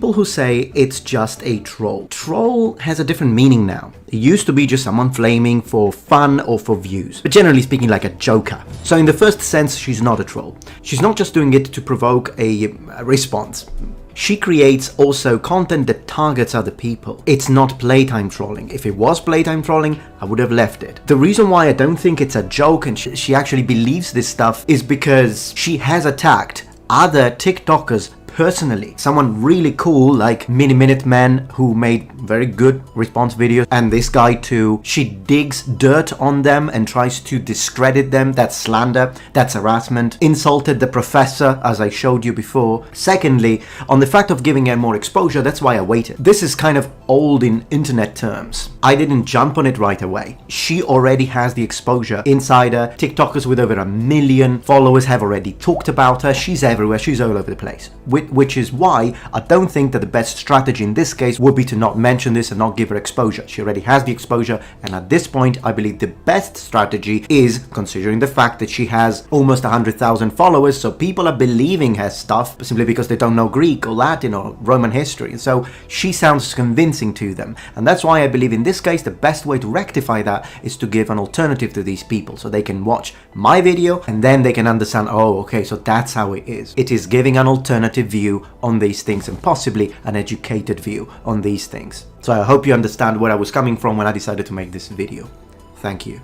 people who say it's just a troll. Troll has a different meaning now. It used to be just someone flaming for fun or for views, but generally speaking like a joker. So in the first sense, she's not a troll. She's not just doing it to provoke a response. She creates also content that targets other people. It's not playtime trolling. If it was playtime trolling, I would have left it. The reason why I don't think it's a joke and she actually believes this stuff is because she has attacked other TikTokers personally. Someone really cool like Minute Man, who made very good response videos, and this guy too. She digs dirt on them and tries to discredit them. That's slander, that's harassment. Insulted the professor, as I showed you before. Secondly, on the fact of giving her more exposure, that's why I waited. This is kind of old in internet terms. I didn't jump on it right away. She already has the exposure inside her. TikTokers with over 1 million followers have already talked about her. She's everywhere, she's all over the place. Which is why I don't think that the best strategy in this case would be to not mention this and not give her exposure. She already has the exposure, and at this point I believe the best strategy is, considering the fact that she has almost 100,000 followers, so people are believing her stuff simply because they don't know Greek or Latin or Roman history, and so she sounds convincing to them. And that's why I believe in this case the best way to rectify that is to give an alternative to these people, so they can watch my video and then they can understand, oh okay, so that's how it is. It is giving an alternative view on these things, and possibly an educated view on these things. So I hope you understand where I was coming from when I decided to make this video. Thank you.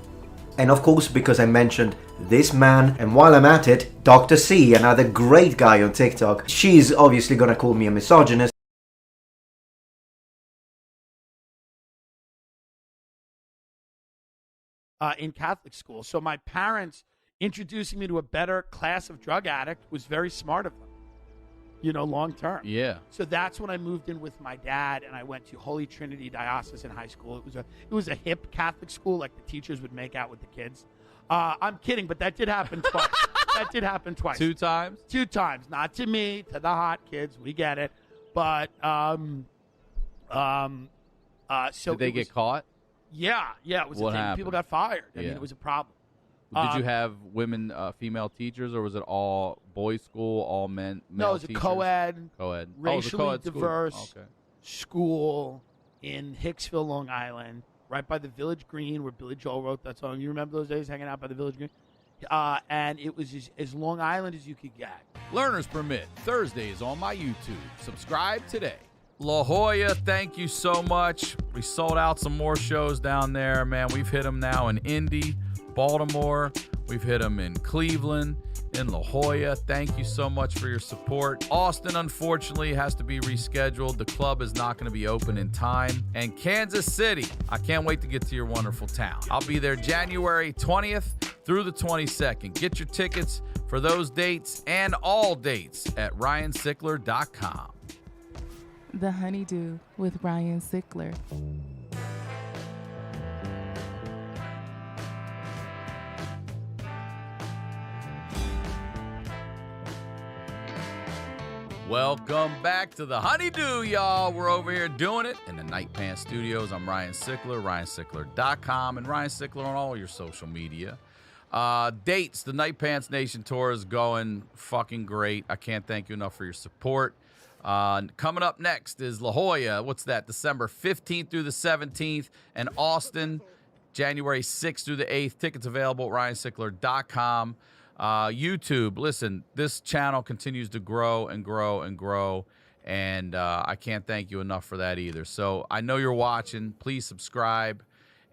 And of course, because I mentioned this man, and while I'm at it, Dr. C, another great guy on TikTok, she's obviously gonna call me a misogynist. In Catholic school. So my parents introducing me to a better class of drug addict was very smart of them, you know, long term. Yeah. So that's when I moved in with my dad, and I went to Holy Trinity Diocesan High School. It was a hip Catholic school, like the teachers would make out with the kids. I'm kidding, but that did happen twice. That did happen twice. 2 times? 2 times. Not to me, to the hot kids. We get it. But so did they get caught? Yeah, it was What a thing. happened? People got fired. I Yeah. mean, it was a problem. Did you have women, female teachers, or was it all boys' school, all men? No, it was a teachers? co-ed, Co-ed. racially co-ed diverse Okay. school in Hicksville, Long Island, right by the Village Green, where Billy Joel wrote that song. You remember those days, hanging out by the Village Green? And it was as Long Island as you could get. Learner's Permit, Thursdays on my YouTube. Subscribe today. La Jolla, thank you so much. We sold out some more shows down there, man. We've hit them now in Indy, Baltimore. We've hit them in Cleveland, in La Jolla. Thank you so much for your support. Austin, unfortunately, has to be rescheduled. The club is not going to be open in time. And Kansas City, I can't wait to get to your wonderful town. I'll be there January 20th through the 22nd. Get your tickets for those dates and all dates at ryansickler.com. The Honeydew with Ryan Sickler. Welcome back to the Honeydew, y'all. We're over here doing it in the Night Pants Studios. I'm Ryan Sickler, ryansickler.com, and Ryan Sickler on all your social media. Dates, the Night Pants Nation tour is going fucking great. I can't thank you enough for your support. Coming up next is La Jolla. What's that? December 15th through the 17th. And Austin, January 6th through the 8th. Tickets available at ryansickler.com. YouTube, listen, this channel continues to grow and grow and grow. And I can't thank you enough for that either. So I know you're watching. Please subscribe.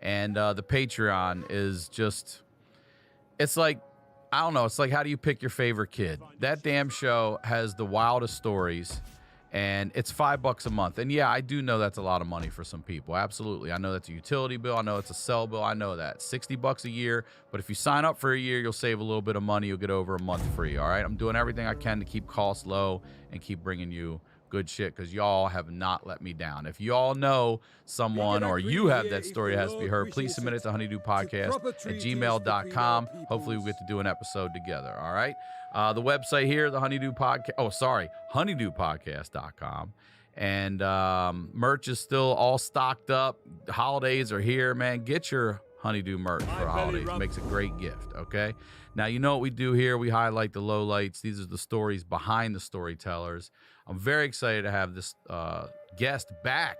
And the Patreon is just, it's like, I don't know. It's like, how do you pick your favorite kid? That damn show has the wildest stories. And it's $5 a month. And yeah, I do know that's a lot of money for some people. Absolutely. I know that's a utility bill. I know it's a cell bill. I know that. $60 a year. But if you sign up for a year, you'll save a little bit of money. You'll get over a month free. All right. I'm doing everything I can to keep costs low and keep bringing you good shit, because y'all have not let me down. If y'all know someone or you have that story that has to be heard, please submit it to honeydew.podcast@gmail.com. Hopefully we'll get to do an episode together. All right. The website here, the Honeydew Podcast. Oh, sorry, honeydewpodcast.com. And merch is still all stocked up. The holidays are here, man. Get your Honeydew merch for holidays. Makes a great gift, okay? Now, you know what we do here. We highlight the lowlights. These are the stories behind the storytellers. I'm very excited to have this guest back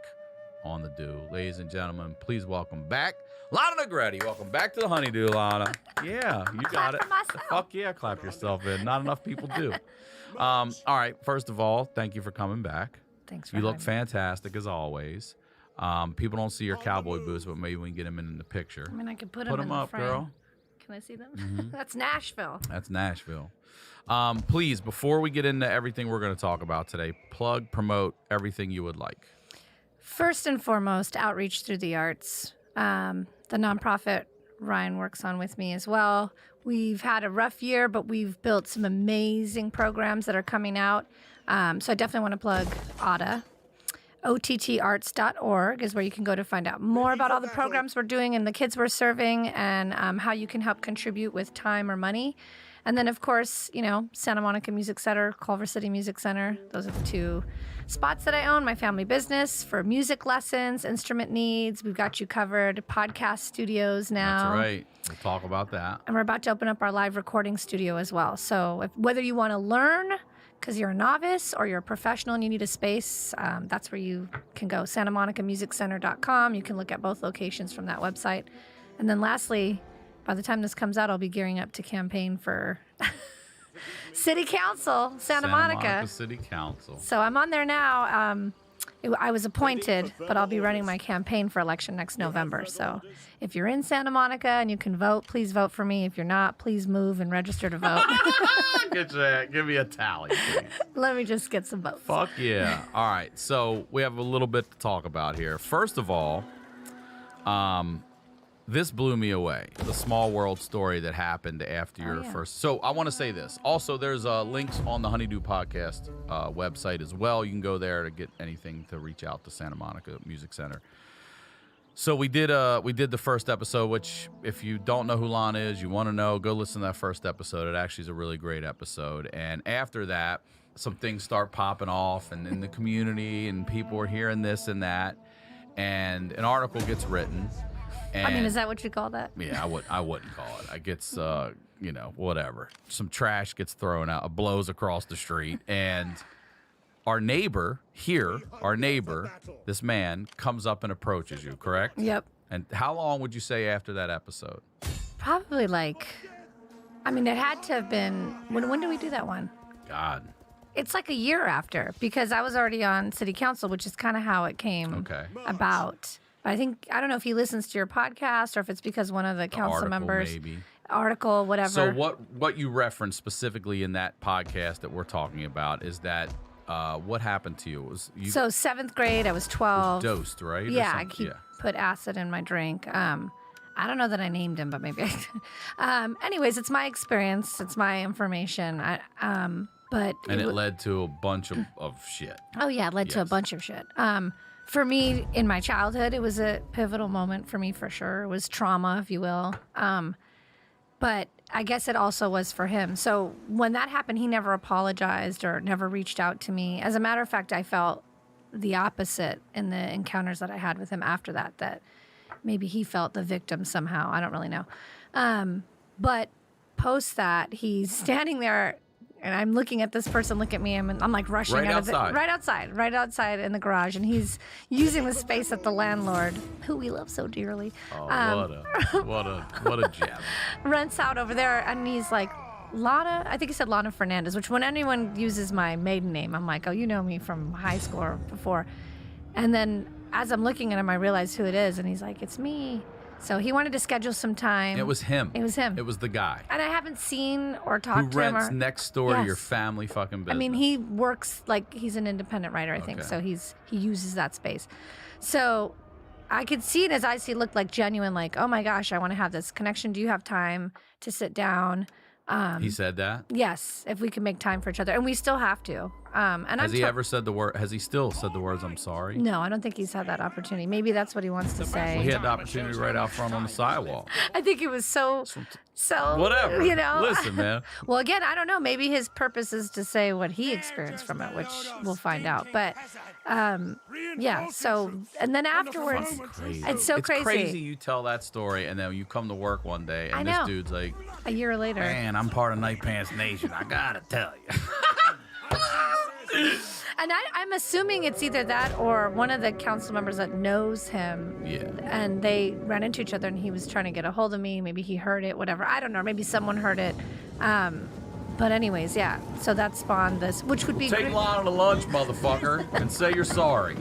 on the Do. Ladies and gentlemen, please welcome back Lana Negretti. Welcome back to the Honeydew, Lana. Yeah, you got it. Fuck yeah, clap yourself in. Not enough people do. All right, first of all, thank you for coming back. Thanks for You look having me. fantastic as always. People don't see your cowboy boots, but maybe we can get them in the picture. I mean, I could put Put them in them the up, frame. girl. Can I see them? That's Nashville. That's Nashville. Please, before we get into everything we're going to talk about today, plug, promote everything you would like. First and foremost, outreach through the arts. The nonprofit Ryan works on with me as well. We've had a rough year, but we've built some amazing programs that are coming out. So I definitely want to plug ATTila. OTTarts.org is where you can go to find out more about all the programs we're doing and the kids we're serving and how you can help contribute with time or money. And then, of course, Santa Monica Music Center, Culver City Music Center. Those are the two spots that I own. My family business for music lessons, instrument needs. We've got you covered. Podcast studios now. That's right. We'll talk about that. And we're about to open up our live recording studio as well. So whether you want to learn because you're a novice or you're a professional and you need a space, that's where you can go. SantaMonicaMusicCenter.com. You can look at both locations from that website. And then lastly, by the time this comes out, I'll be gearing up to campaign for City Council, Santa Monica City Council. So I'm on there now. I was appointed, but I'll be running my campaign for election next November. So if you're in Santa Monica and you can vote, please vote for me. If you're not, please move and register to vote. Give me a tally, please. Let me just get some votes. Fuck yeah. All right. So we have a little bit to talk about here. First of all, this blew me away. The small world story that happened after your first. So I want to say this. Also, there's links on the Honeydew Podcast website as well. You can go there to get anything to reach out to Santa Monica Music Center. So we did the first episode, which if you don't know who Lana is, you want to know, go listen to that first episode. It actually is a really great episode. And after that, some things start popping off and in the community and people are hearing this and that. And an article gets written. And, is that what you call that? yeah, I wouldn't call it. It gets, whatever. Some trash gets thrown out, blows across the street, and our neighbor here, this man comes up and approaches you, correct? Yep. And how long would you say after that episode? Probably it had to have been, when did we do that one? God. It's like a year after, because I was already on city council, which is kind of how it came about. But I don't know if he listens to your podcast or if it's because one of the council article, members, maybe. Article, whatever. So what you referenced specifically in that podcast that we're talking about is that what happened to you? So 7th grade, I was 12. Dosed, right? Yeah, he put acid in my drink. I don't know that I named him, but maybe I did. Anyways, it's my experience. It's my information. And it led to a bunch of shit. Oh, yeah, it led to a bunch of shit. For me, in my childhood, it was a pivotal moment for me, for sure. It was trauma, if you will. But I guess it also was for him. So when that happened, he never apologized or never reached out to me. As a matter of fact, I felt the opposite in the encounters that I had with him after that maybe he felt the victim somehow. I don't really know. But post that, he's standing there, and I'm looking at this person look at me, and I'm like rushing right out outside. right outside in the garage, and he's using the space that the landlord, who we love so dearly, what a gem. rents out over there, and he's like, Lana, I think he said Lana Fernandez, which when anyone uses my maiden name, I'm like, oh, you know me from high school or before. And then as I'm looking at him, I realize who it is, and he's like, it's me. So he wanted to schedule some time. It was him. It was him. It was the guy. And I haven't seen or talked Who to him. rents next door to your family fucking business. I mean, he works like he's an independent writer, I think. So he uses that space. So I could see in his eyes, he looked like genuine, like, oh my gosh, I want to have this connection. Do you have time to sit down? He said that? Yes, if we can make time for each other. And we still have to. Has he ever said the word? Has he still said the words, I'm sorry? No, I don't think he's had that opportunity. Maybe that's what he wants to say. Well, he had the opportunity right out front on the sidewalk. I think it was so whatever. You know. Listen, man. Well, again, I don't know. Maybe his purpose is to say what he experienced from it, which we'll find out. But yeah. So, and then afterwards, it's so crazy. It's crazy you tell that story and then you come to work one day and this dude's like, a year later, man, I'm part of Night Pants Nation. I gotta tell you. And I'm assuming it's either that or one of the council members that knows him. Yeah. And they ran into each other and he was trying to get a hold of me. Maybe he heard it, whatever. I don't know. Maybe someone heard it. But anyways, yeah. So that spawned this, which would be Take great. Lana to lunch, motherfucker, and say you're sorry.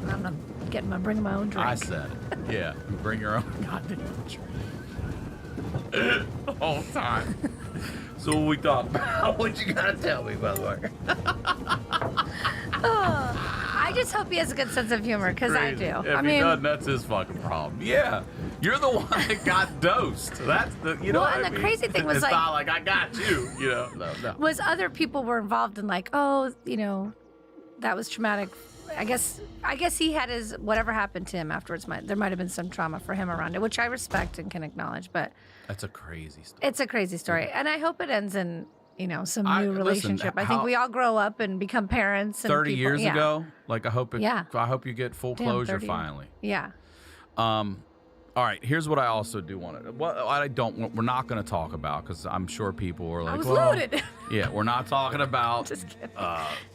I'm not bringing my own drink. I said it. Yeah. You bring your own goddamn drink. The whole time. So what we talking about? What you gotta tell me, motherfucker? I just hope he has a good sense of humor, because I do. If I he mean, doesn't, that's his fucking problem. Yeah, you're the one that got dosed. That's the, you know. Well, what and I the mean? crazy thing was, it's like- not like I got you. You know, no. was other people were involved in, like, oh, you know, that was traumatic. I guess he had his, whatever happened to him afterwards, there might have been some trauma for him around it, which I respect and can acknowledge, but That's a crazy story. it's a crazy story. And I hope it ends in, you know, some new Listen, relationship. I think we all grow up and become parents. And 30 people, years yeah. ago, like I hope you get full Damn, closure 30 years. finally. Yeah. All right, here's what I also do want to. Well, we're not going to talk about, because I'm sure people are like, I was well, loaded. Yeah, we're not talking about Just kidding.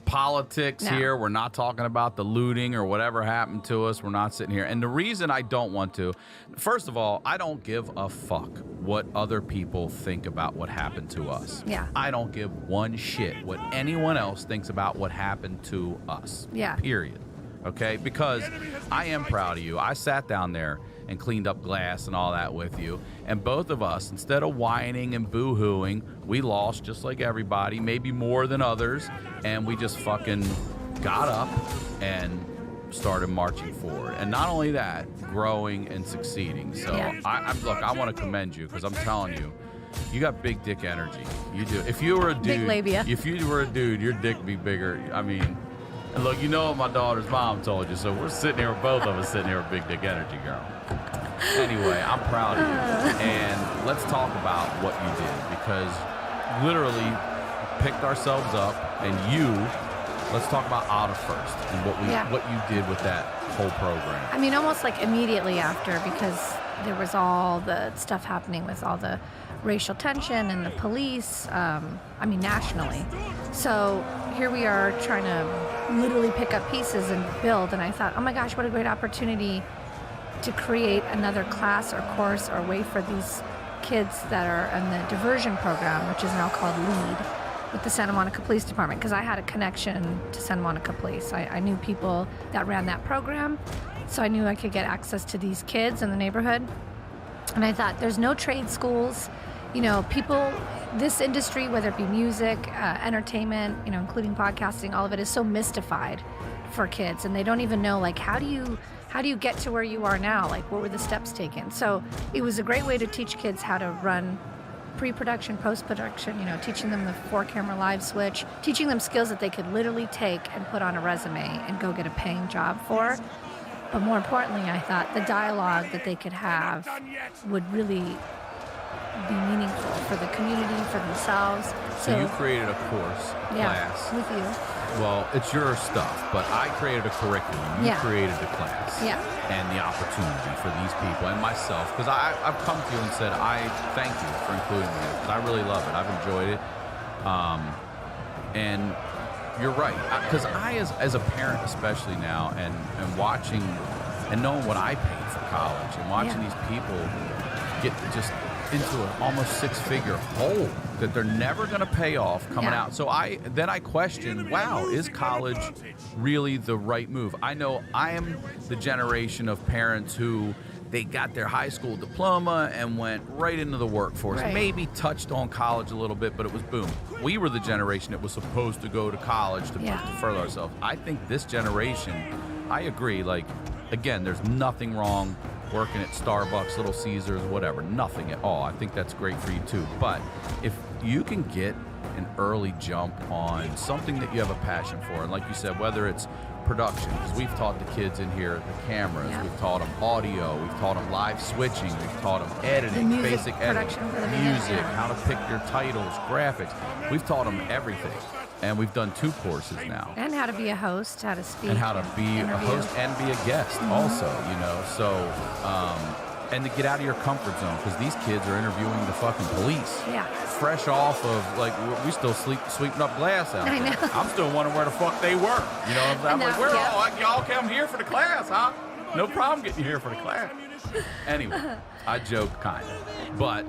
politics No. here. We're not talking about the looting or whatever happened to us. We're not sitting here. And the reason I don't want to, first of all, I don't give a fuck what other people think about what happened to us. Yeah. I don't give one shit what anyone else thinks about what happened to us. Yeah. Period. Okay? Because I am proud of you. I sat down there and cleaned up glass and all that with you. And both of us, instead of whining and boo-hooing, we lost just like everybody, maybe more than others, and we just fucking got up and started marching forward. And not only that, growing and succeeding. So Yeah. look, I want to commend you, because I'm telling you, you got big dick energy. You do. If you were a dude, Big labia. If you were a dude, your dick would be bigger. I mean, and look, you know what my daughter's mom told you, so we're sitting here, both of us sitting here with big dick energy, girl. Anyway, I'm proud of you. And let's talk about what you did, because literally picked ourselves up, and let's talk about ATTila first and what you did with that whole program. I mean, almost like immediately after, because there was all the stuff happening with all the racial tension and the police, nationally. So here we are trying to literally pick up pieces and build. And I thought, oh my gosh, what a great opportunity to create another class or course or way for these kids that are in the diversion program, which is now called LEAD, with the Santa Monica Police Department, because I had a connection to Santa Monica Police. I knew people that ran that program, so I knew I could get access to these kids in the neighborhood. And I thought, there's no trade schools. You know, people, this industry, whether it be music, entertainment, you know, including podcasting, all of it is so mystified for kids, and they don't even know, like, how do you get to where you are now? Like, what were the steps taken? So it was a great way to teach kids how to run pre-production, post-production, you know, teaching them the 4-camera live switch, teaching them skills that they could literally take and put on a resume and go get a paying job for. But more importantly, I thought the dialogue that they could have would really be meaningful for the community, for themselves. So you created a course, a class. With you. Well, it's your stuff, but I created a curriculum. You created the class. Yeah. And the opportunity for these people and myself, because I've come to you and said, I thank you for including me, because I really love it. I've enjoyed it. And you're right, because I, as a parent especially now, and watching and knowing what I paid for college, and watching these people get just into an almost 6-figure hole that they're never going to pay off coming out. So I question, wow, is college really the right move? I know I am the generation of parents who they got their high school diploma and went right into the workforce. Right. Maybe touched on college a little bit, but it was boom. We were the generation that was supposed to go to college to further ourselves. I think this generation, I agree, like, again, there's nothing wrong working at Starbucks, Little Caesars, whatever, nothing at all. I think that's great for you too. But if you can get an early jump on something that you have a passion for, and like you said, whether it's production, because we've taught the kids in here the cameras, we've taught them audio, we've taught them live switching, we've taught them editing, The music basic production editing, for the beginning, music, how to pick your titles, graphics. We've taught them everything. And we've done 2 courses now. And how to be a host, how to speak. And how to be interview. a host and be a guest also, you know. So and to get out of your comfort zone, because these kids are interviewing the fucking police. Yeah. Fresh off of, like, we still sweeping up glass out I there. know. I'm still wondering where the fuck they were. You know, I'm like, where y'all come here for the class, huh? No problem getting here for the class. Anyway, I joke kind of. But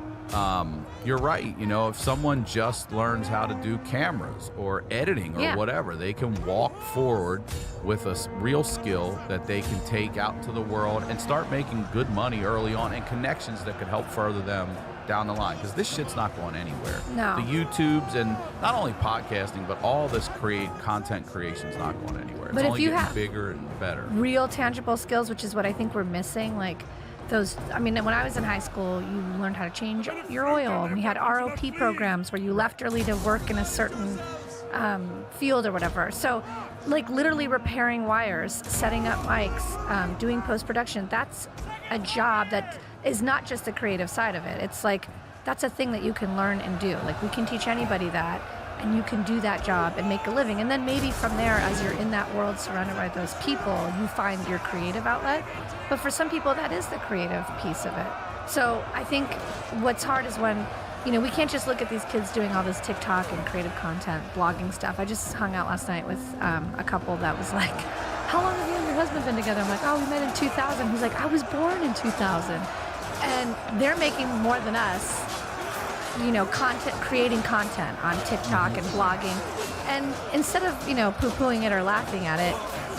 you're right. You know, if someone just learns how to do cameras or editing or whatever, they can walk forward with a real skill that they can take out into the world and start making good money early on and connections that could help further them down the line, because this shit's not going anywhere. No. The YouTubes and not only podcasting, but all this content creation's not going anywhere. It's But if only you getting have bigger and better. real tangible skills, which is what I think we're missing, like those, I mean, when I was in high school, you learned how to change your oil, and we had ROP programs where you left early to work in a certain field or whatever. So, like, literally repairing wires, setting up mics, doing post-production, that's a job that is not just the creative side of it. It's like, that's a thing that you can learn and do. Like, we can teach anybody that, and you can do that job and make a living. And then maybe from there, as you're in that world surrounded by those people, you find your creative outlet. But for some people, that is the creative piece of it. So I think what's hard is when, you know, we can't just look at these kids doing all this TikTok and creative content, blogging stuff. I just hung out last night with a couple that was like, how long have you and your husband been together? I'm like, oh, we met in 2000. He's like, I was born in 2000. And they're making more than us, you know, creating content on TikTok and blogging. And instead of, you know, poo-pooing it or laughing at it,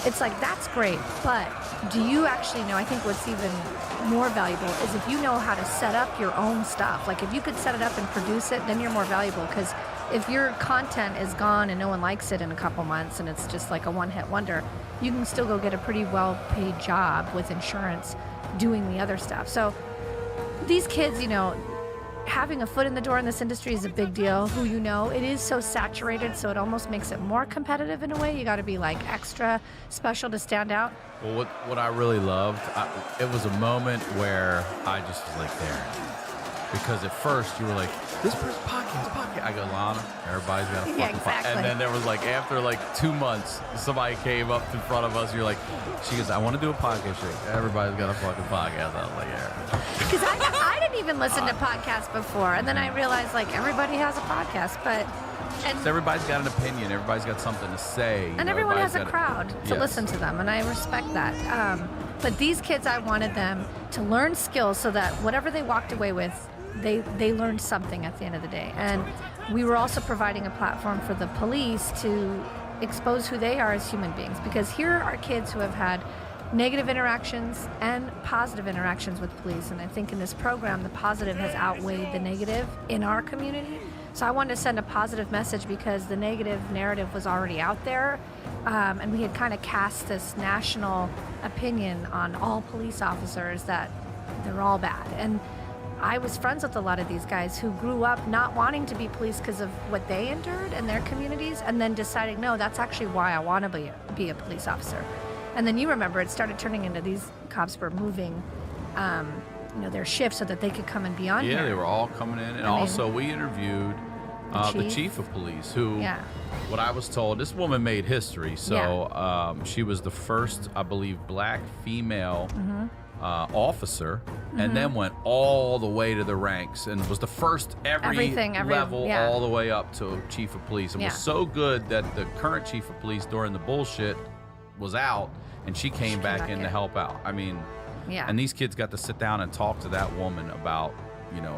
it's like, that's great. But do you actually know, I think what's even more valuable is if you know how to set up your own stuff. Like, if you could set it up and produce it, then you're more valuable. Because if your content is gone and no one likes it in a couple months and it's just like a one-hit wonder, you can still go get a pretty well-paid job with insurance doing the other stuff. So these kids, you know, having a foot in the door in this industry is a big deal. Who you know, it is so saturated, so it almost makes it more competitive in a way. You got to be like extra special to stand out. Well, what I really loved, it was a moment where I just was like there. Because at first you were like, this person's podcast. I go, Lana, everybody's got a fucking exactly. And then there was like, after like 2 months, somebody came up in front of us. You're like, she goes, I want to do a podcast. She's like, everybody's got a fucking podcast. I was like, yeah. Because I didn't even listen to podcasts before. And then I realized, like, everybody has a podcast. But So everybody's got an opinion. Everybody's got something to say. And everyone has a crowd to listen to them, and I respect that. But these kids, I wanted them to learn skills so that whatever they walked away with, they learned something at the end of the day. And we were also providing a platform for the police to expose who they are as human beings. Because here are kids who have had negative interactions and positive interactions with police. And I think in this program, the positive has outweighed the negative in our community. So I wanted to send a positive message because the negative narrative was already out there. And we had kind of cast this national opinion on all police officers that they're all bad. And I was friends with a lot of these guys who grew up not wanting to be police because of what they endured in their communities, and then deciding, no, that's actually why I want to be a police officer. And then you remember it started turning into these cops were moving their shifts so that they could come and be on here. Yeah, they were all coming in. And also we interviewed the chief of police who, what I was told, this woman made history. So she was the first, I believe, black female officer, and then went all the way to the ranks and was the first every level all the way up to chief of police. And was so good that the current chief of police during the bullshit was out, and she came back in to help out. I mean, and these kids got to sit down and talk to that woman about,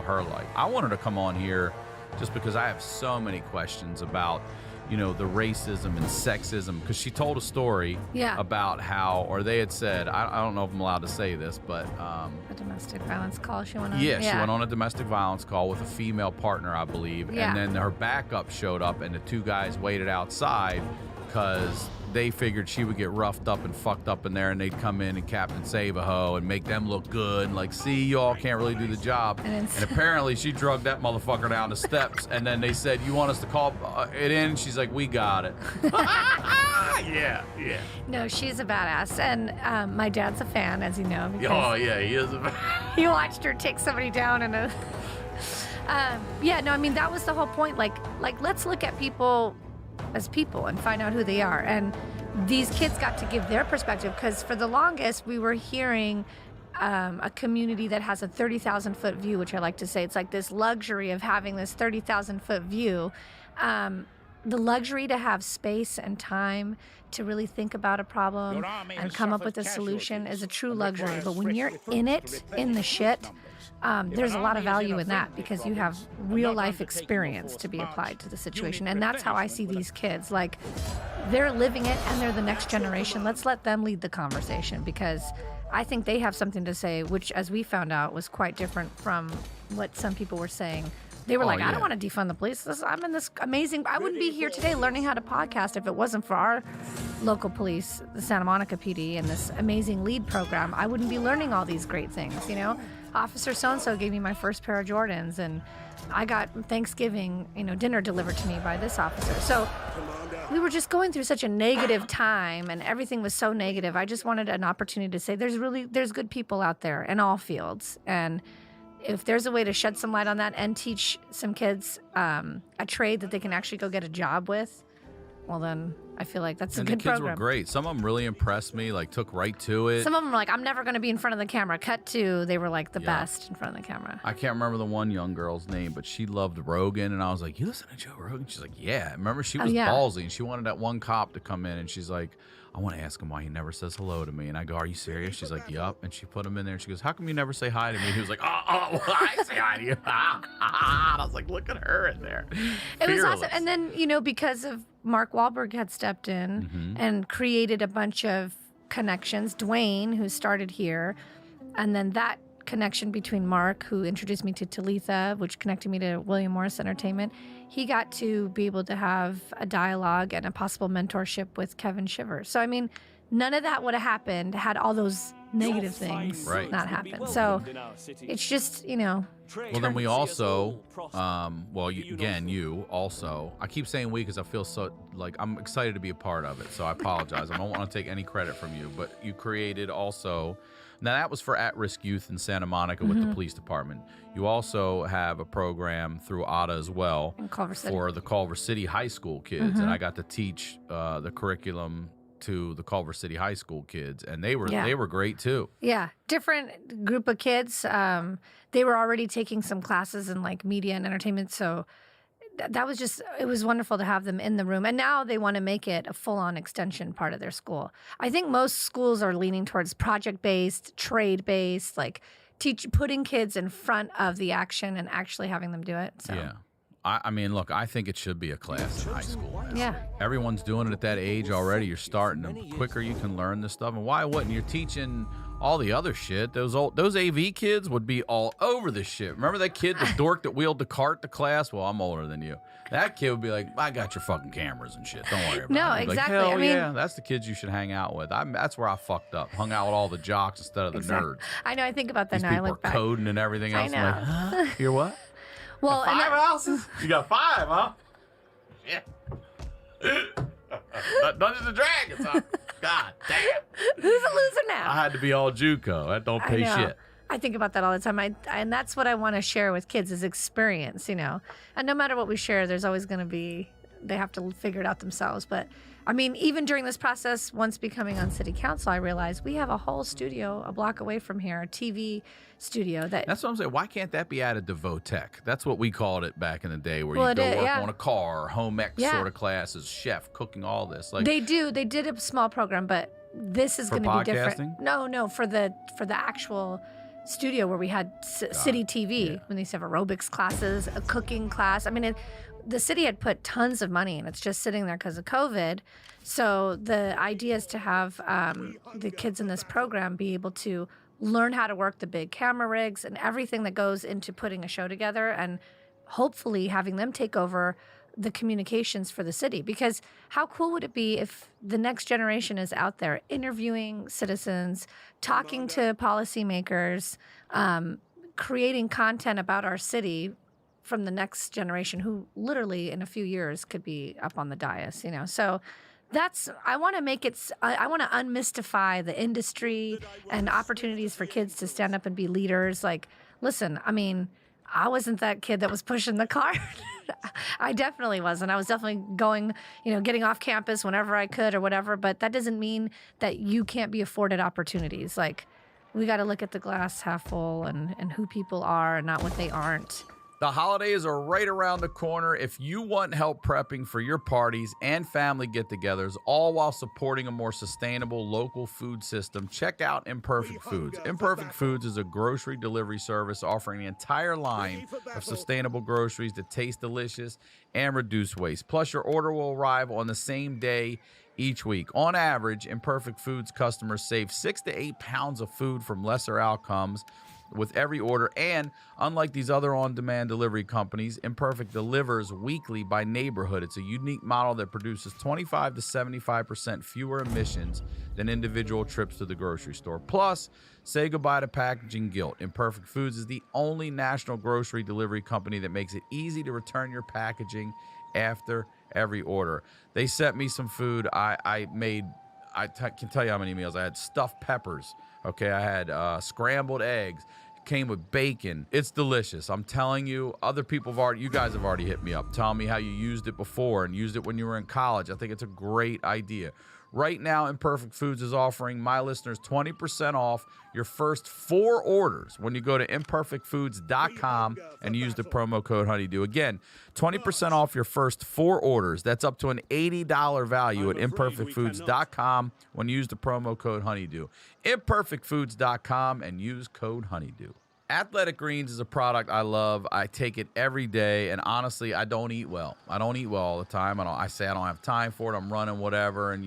her life. I wanted to come on here just because I have so many questions about, the racism and sexism, because she told a story about how, or they had said, I don't know if I'm allowed to say this, but a domestic violence call she went on. Yeah, she went on a domestic violence call with a female partner, I believe, and then her backup showed up, and the two guys waited outside because they figured she would get roughed up and fucked up in there, and they'd come in and Captain Save-A-Ho and make them look good and like, see, y'all can't really do the job. And apparently she drugged that motherfucker down the steps, and then they said, you want us to call it in? She's like, we got it. Yeah. No, she's a badass, and my dad's a fan, as you know. Oh, yeah, he is a fan. He watched her take somebody down in a... that was the whole point. Like let's look at people as people and find out who they are. And these kids got to give their perspective, because for the longest we were hearing a community that has a 30,000 foot view, which I like to say. It's like this luxury of having this 30,000 foot view. The luxury to have space and time to really think about a problem and come up with a solution is a true luxury. But when you're in it, in the shit, there's a lot of value in that because you have real life experience to be applied to the situation. And that's how I see these kids. Like, they're living it and they're the next generation. Let's let them lead the conversation because I think they have something to say, which, as we found out, was quite different from what some people were saying. They were like, I don't want to defund the police. I'm in this amazing... I wouldn't be here today learning how to podcast if it wasn't for our local police, the Santa Monica PD, and this amazing LEAD program. I wouldn't be learning all these great things, you know? Officer so-and-so gave me my first pair of Jordans, and I got Thanksgiving, dinner delivered to me by this officer. So we were just going through such a negative time, and everything was so negative. I just wanted an opportunity to say there's good people out there in all fields, and if there's a way to shed some light on that and teach some kids a trade that they can actually go get a job with, well, then I feel like that's a good program. And the kids were great. Some of them really impressed me, like took right to it. Some of them were like, I'm never going to be in front of the camera. Cut to, they were like the best in front of the camera. I can't remember the one young girl's name, but she loved Rogan. And I was like, you listen to Joe Rogan? She's like, yeah. Remember, she was ballsy. And she wanted that one cop to come in. And she's like, I want to ask him why he never says hello to me. And I go, are you serious? She's like, yup. And she put him in there. And she goes, how come you never say hi to me? He was like, well, I say hi to you. And I was like, look at her in there. It was awesome. And then, because of Mark Wahlberg had stepped in and created a bunch of connections. Dwayne, who started here, and then that connection between Mark, who introduced me to ATTila, which connected me to William Morris Entertainment. He got to be able to have a dialogue and a possible mentorship with Kevin Shivers. So, I mean, none of that would have happened had all those negative things not happened. So it's just, Well, then we also, you also, I keep saying we because I feel so, like, I'm excited to be a part of it. So I apologize. I don't want to take any credit from you, but you created also... Now, that was for at-risk youth in Santa Monica with the police department. You also have a program through ATTila as well for the Culver City High School kids. And I got to teach the curriculum to the Culver City High School kids, and they were great too. Yeah, different group of kids. They were already taking some classes in like media and entertainment, so that was just, it was wonderful to have them in the room. And now they want to make it a full-on extension part of their school. I think most schools are leaning towards project-based, trade-based, like putting kids in front of the action and actually having them do it. So. Yeah. I mean, look, I think it should be a class in high school. Yeah. Everyone's doing it at that age already. You're starting. The quicker you can learn this stuff. And why wouldn't you? You're teaching all the other shit. Those AV kids would be all over this shit. Remember that kid, the dork that wheeled the cart to class? Well, I'm older than you. That kid would be like, I got your fucking cameras and shit. Don't worry about it. No, exactly. Like, hell yeah, that's the kids you should hang out with. That's where I fucked up. Hung out with all the jocks instead of the nerds. I know. I think about that now. These people I look back. coding and everything else. I know. I'm like, huh? You're what? Well, five houses? You got 5, huh? Yeah. Dungeons and Dragons, huh? God damn. Who's a loser now? I had to be all JUCO. That don't pay shit. I think about that all the time. And that's what I want to share with kids is experience, And no matter what we share, there's always going to be, they have to figure it out themselves. But I mean, even during this process, once becoming on city council, I realized we have a whole studio a block away from here, a TV studio. That's what I'm saying. Why can't that be added to VOTEC? That's what we called it back in the day, where you go work on a car, home ec sort of classes, chef, cooking, all this. Like they do. They did a small program, but this is going to be different. No, for the actual studio where we had city TV when they used to have aerobics classes, a cooking class. I mean, the city had put tons of money and it's just sitting there because of COVID. So the idea is to have the kids in this program be able to learn how to work the big camera rigs and everything that goes into putting a show together, and hopefully having them take over the communications for the city. Because how cool would it be if the next generation is out there interviewing citizens, talking to policymakers, creating content about our city from the next generation who literally in a few years could be up on the dais, So I want to make it, I want to unmystify the industry and opportunities for kids to stand up and be leaders. Like, listen, I mean, I wasn't that kid that was pushing the car. I definitely wasn't. I was definitely going, getting off campus whenever I could or whatever. But that doesn't mean that you can't be afforded opportunities. Like, we got to look at the glass half full and who people are and not what they aren't. The holidays are right around the corner. If you want help prepping for your parties and family get-togethers, all while supporting a more sustainable local food system, check out Imperfect Foods. Imperfect Foods is a grocery delivery service offering an entire line of sustainable groceries that taste delicious and reduce waste. Plus, your order will arrive on the same day each week. On average, Imperfect Foods customers save 6 to 8 pounds of food from lesser outcomes with every order, and unlike these other on-demand delivery companies, Imperfect delivers weekly by neighborhood. It's a unique model that produces 25 to 75% fewer emissions than individual trips to the grocery store. Plus, say goodbye to packaging guilt. Imperfect Foods is the only national grocery delivery company that makes it easy to return your packaging after every order. They sent me some food. I can tell you how many meals. I had stuffed peppers. Okay, I had scrambled eggs. Came with bacon. It's delicious. I'm telling you, you guys have already hit me up telling me how you used it before and used it when you were in college. I think it's a great idea. Right now, Imperfect Foods is offering my listeners 20% off your first 4 orders when you go to imperfectfoods.com and use the promo code Honeydew. Again, 20% off your first 4 orders. That's up to an $80 value at imperfectfoods.com when you use the promo code Honeydew. Imperfectfoods.com and use code Honeydew. Athletic Greens is a product I love. I take it every day, and honestly, I don't eat well. I don't eat well all the time. I say I don't have time for it. I'm running whatever, and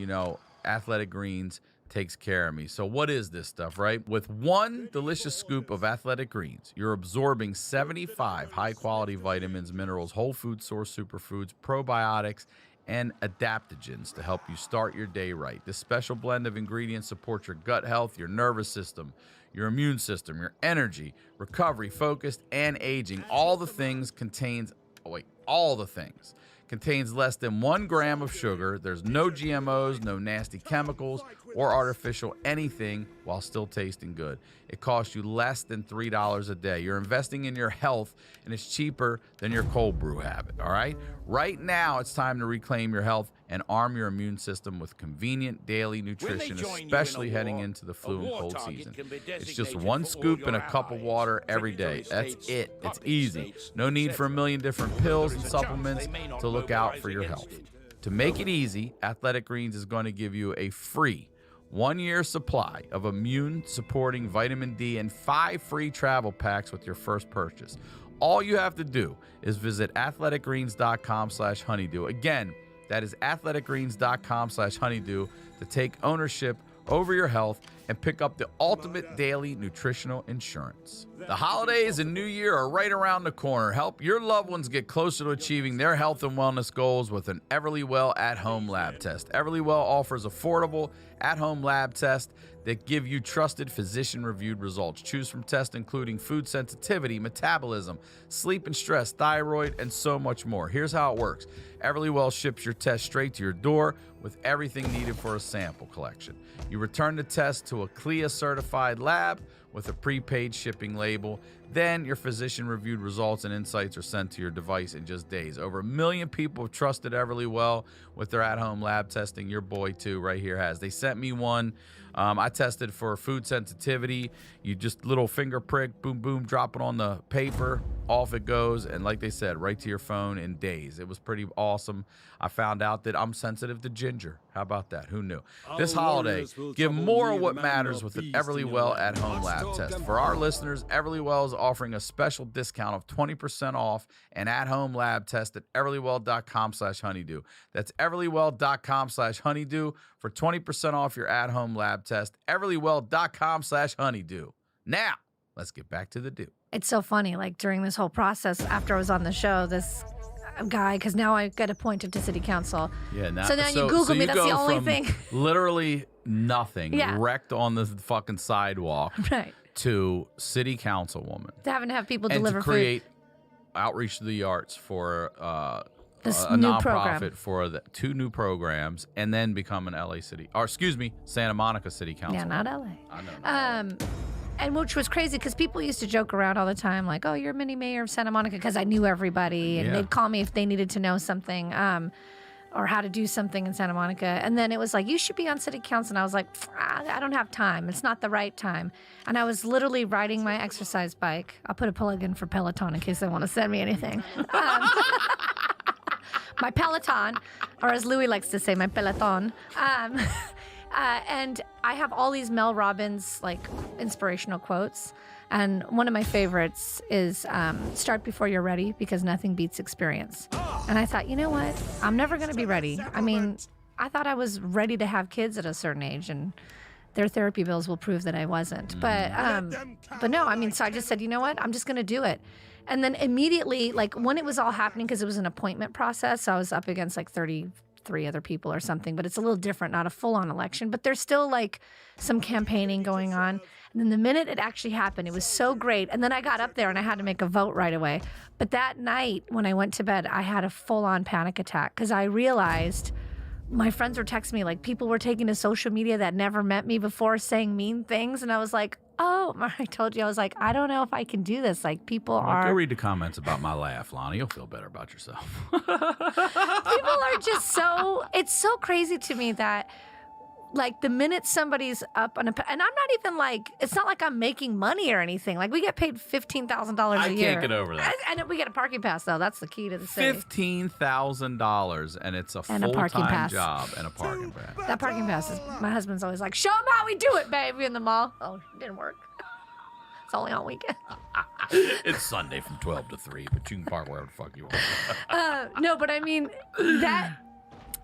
Athletic Greens takes care of me. So what is this stuff, right? With one delicious scoop of Athletic Greens, you're absorbing 75 high-quality vitamins, minerals, whole food source superfoods, probiotics, and adaptogens to help you start your day right. This special blend of ingredients supports your gut health, your nervous system, your immune system, your energy, recovery, focus, and aging. All the things contains less than 1 gram of sugar. There's no GMOs, no nasty chemicals, or artificial anything while still tasting good. It costs you less than $3 a day. You're investing in your health, and it's cheaper than your cold brew habit, all right? Right now, it's time to reclaim your health and arm your immune system with convenient daily nutrition, especially heading into the flu and cold season. It's just 1 scoop in a cup of water every day. That's it. It's easy. No need for a million different pills and supplements to look out for your health. To make it easy, Athletic Greens is going to give you a free 1-year supply of immune-supporting vitamin D and 5 free travel packs with your first purchase. All you have to do is visit athleticgreens.com/honeydew. Again, that is athleticgreens.com/honeydew to take ownership over your health and pick up the ultimate daily nutritional insurance. The holidays and New Year are right around the corner. Help your loved ones get closer to achieving their health and wellness goals with an Everlywell at-home lab test. Everlywell offers affordable at-home lab tests that give you trusted physician-reviewed results. Choose from tests including food sensitivity, metabolism, sleep and stress, thyroid, and so much more. Here's how it works. Everlywell ships your test straight to your door with everything needed for a sample collection. You return the test to a CLIA-certified lab with a prepaid shipping label. Then your physician-reviewed results and insights are sent to your device in just days. Over 1 million people have trusted Everlywell with their at-home lab testing. Your boy, too, right here has. They sent me one. I tested for food sensitivity. You just little finger prick, boom, boom, drop it on the paper. Off it goes. And like they said, right to your phone in days. It was pretty awesome. I found out that I'm sensitive to ginger. How about that? Who knew? This holiday, give more of what matters with an Everlywell at-home lab test. For our listeners, Everlywell is offering a special discount of 20% off an at-home lab test at everlywell.com/honeydew. That's everlywell.com/honeydew for 20% off your at-home lab test. everlywell.com/honeydew. Now, let's get back to the do. It's so funny, like during this whole process after I was on the show, this guy, because now I get appointed to city council. Yeah, so now you Google me, that's the only thing. Literally nothing, wrecked on the fucking sidewalk, right, to city councilwoman. To having to have people and deliver to create food. Outreach to the arts for this a new nonprofit program. for 2 new programs, and then become an Santa Monica City Council. Yeah, not LA. I know. And which was crazy because people used to joke around all the time, like, "Oh, you're mini mayor of Santa Monica," because I knew everybody, and they'd call me if they needed to know something. or how to do something in Santa Monica. And then it was like, you should be on city council. And I was like, I don't have time. It's not the right time. And I was literally riding my exercise bike. I'll put a plug in for Peloton in case they want to send me anything. My Peloton, or as Louis likes to say, my Peloton. And I have all these Mel Robbins like inspirational quotes. And one of my favorites is start before you're ready because nothing beats experience. And I thought, you know what? I'm never going to be ready. I mean, I thought I was ready to have kids at a certain age, and their therapy bills will prove that I wasn't. But no, I mean, so I just said, you know what? I'm just going to do it. And then immediately, like when it was all happening, because it was an appointment process, so I was up against like 33 other people or something, but it's a little different, not a full-on election, but there's still like some campaigning going on. And then the minute it actually happened, it was so great. And then I got up there and I had to make a vote right away. But that night when I went to bed, I had a full-on panic attack because I realized my friends were texting me, like people were taking to social media that never met me before saying mean things. And I was like, oh, I told you, I was like, I don't know if I can do this. Like people are. Go read the comments about my laugh, Lonnie. You'll feel better about yourself. People are just so, it's so crazy to me that like the minute somebody's up on and I'm not even like, it's not like I'm making money or anything. Like we get paid $15,000 a year. I can't get over that. And we get a parking pass though. That's the key to the city. $15,000 and it's a And a parking full-time pass. job and a parking pass. That parking pass is, my husband's always like, show them how we do it, baby, in the mall. Oh, it didn't work. It's only on weekend. It's Sunday from 12 to 3, but you can park wherever the fuck you want. No, but I mean,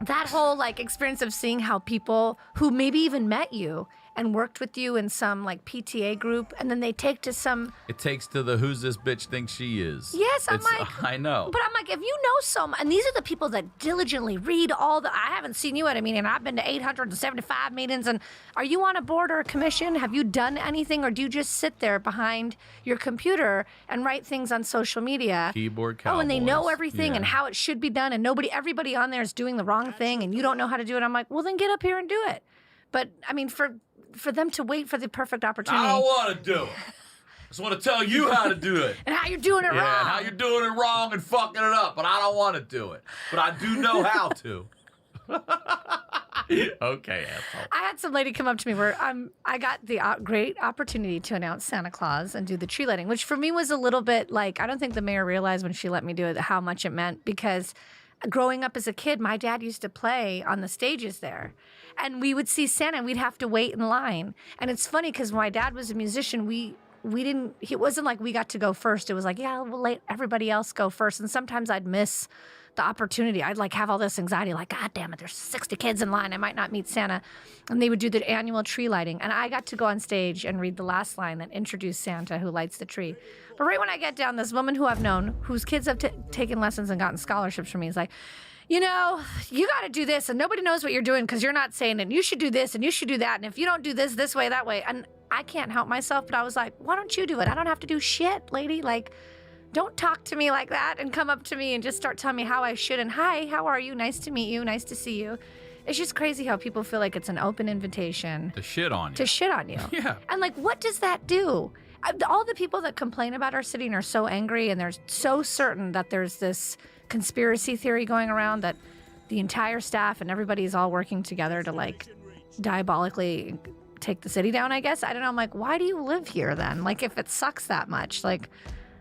that whole like experience of seeing how people who maybe even met you and worked with you in some like PTA group, and then they take to some. It takes to the who's this bitch thinks she is. Yes, I'm like, I know. But I'm like, if you know so, and these are the people that diligently read all the. I haven't seen you at a meeting. I've been to 875 meetings. And are you on a board or a commission? Have you done anything, or do you just sit there behind your computer and write things on social media? Keyboard cowboys. Oh, and they know everything and Yeah. how it should be done, and everybody on there is doing the wrong thing, and you don't know how to do it. I'm like, well, then get up here and do it. But I mean, for them to wait for the perfect opportunity. I don't want to do it. I just want to tell you how to do it. And how you're doing it wrong. Yeah, and how you're doing it wrong and fucking it up, but I don't want to do it. But I do know how to. Okay, asshole. I had some lady come up to me where I got the great opportunity to announce Santa Claus and do the tree lighting, which for me was a little bit like, I don't think the mayor realized when she let me do it how much it meant, because growing up as a kid, my dad used to play on the stages there. And we would see Santa and we'd have to wait in line. And it's funny because my dad was a musician. It wasn't like we got to go first. It was like, yeah, we'll let everybody else go first. And sometimes I'd miss the opportunity. I'd like have all this anxiety, like, God damn it, there's 60 kids in line. I might not meet Santa. And they would do the annual tree lighting. And I got to go on stage and read the last line that introduced Santa who lights the tree. But right when I get down, this woman who I've known, whose kids have taken lessons and gotten scholarships from me, is like, you know, you got to do this, and nobody knows what you're doing because you're not saying it. And you should do this, and you should do that. And if you don't do this way, that way. And I can't help myself, but I was like, why don't you do it? I don't have to do shit, lady. Like, don't talk to me like that and come up to me and just start telling me how I should. And hi, how are you? Nice to meet you. Nice to see you. It's just crazy how people feel like it's an open invitation To shit on you. to shit on you. Yeah. And like, what does that do? All the people that complain about our city and are so angry and they're so certain that there's this conspiracy theory going around that the entire staff and everybody's all working together to like diabolically take the city down, I guess. I don't know. I'm like, why do you live here then? Like, if it sucks that much, like,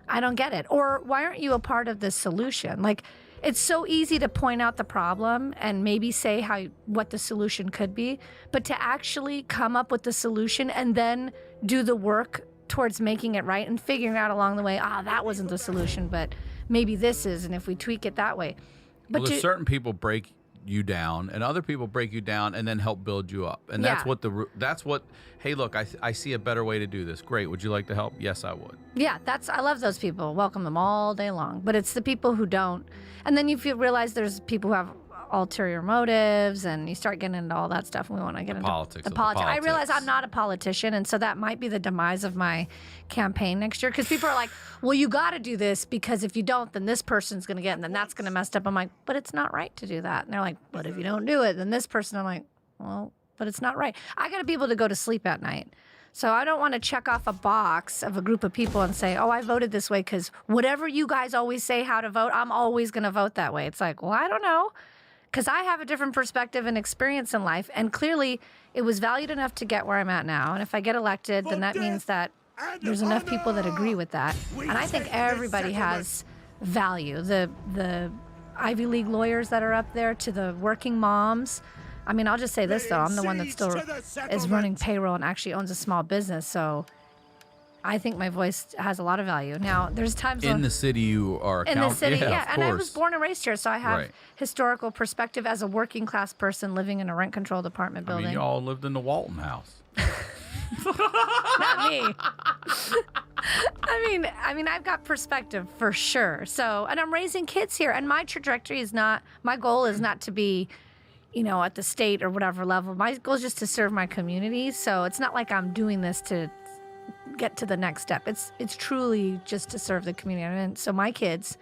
I don't get it. Or why aren't you a part of the solution? Like, it's so easy to point out the problem and maybe say what the solution could be, but to actually come up with the solution and then do the work towards making it right and figuring out along the way, that wasn't the solution, but maybe this is, and if we tweak it that way. But Well, there's certain people break you down, and other people break you down and then help build you up. And that's what hey, look, I see a better way to do this. Great. Would you like to help? Yes, I would. Yeah, I love those people. Welcome them all day long. But it's the people who don't. And then you realize there's people who have ulterior motives, and you start getting into all that stuff. And we want to get into politics the of the politics. I realize politics. I'm not a politician, and so that might be the demise of my campaign next year. Because people are like, well, you got to do this, because if you don't, then this person's going to get it, and then that's going to mess up. I'm like, but it's not right to do that. And they're like, but if you don't do it, then this person. I'm like, well, but it's not right. I got to be able to go to sleep at night. So I don't want to check off a box of a group of people and say, oh, I voted this way because whatever you guys always say how to vote, I'm always going to vote that way. It's like, well, I don't know. because I have a different perspective and experience in life, and clearly it was valued enough to get where I'm at now. And if I get elected, then that means that there's enough people that agree with that. And I think everybody has value. The Ivy League lawyers that are up there to the working moms. I mean, I'll just say this, though. I'm the one that still is running payroll and actually owns a small business. So I think my voice has a lot of value. Now, there's times In the city you are in the city, yeah, and I was born and raised here, so I have Right. historical perspective as a working class person living in a rent-controlled apartment I building. mean, y'all lived in the Walton house. Not me. I mean, I've got perspective for sure. So, and I'm raising kids here, and my trajectory is not. My goal is not to be, at the state or whatever level. My goal is just to serve my community. So it's not like I'm doing this to get to the next step. It's truly just to serve the community, and so my kids